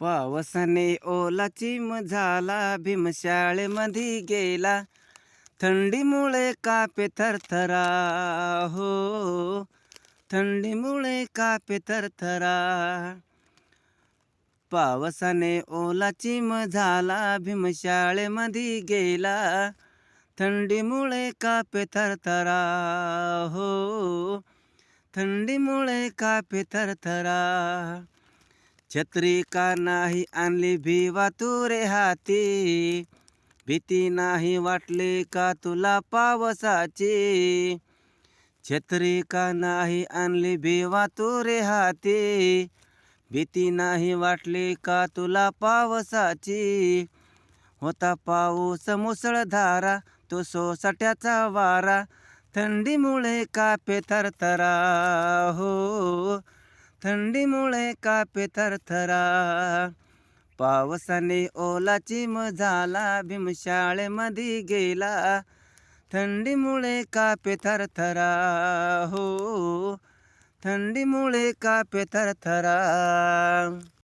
पावसाने ओला चिम झाला, भीमशाळेमध्ये गेला. थंडीमुळे कापे थरथरा, हो थंडीमुळे कापे थरथरा. पावसाने ओला चिम झाला, भीमशाळेमध्ये गेला. थंडीमुळे कापे थरथरा, हो थंडीमुळे कापे थरथरा. छत्री का नाही आणली भिवा तुरे हाती, भीती नाही वाटली का तुला पावसाची. छत्री का नाही आणली भिवा तुरे हाती, भीती नाही वाटली का तुला पावसाची. होता पाऊस मुसळधारा, तो सोसाट्याचा वारा. थंडीमुळे कापे थरथरा, हो थंडीमुळे कापे थरथरा. पावसाने ओला चिम झाला, भीमशाळेमध्ये गेला. थंडीमुळे कापे थरथरा, हो थंडीमुळे कापे थरथरा.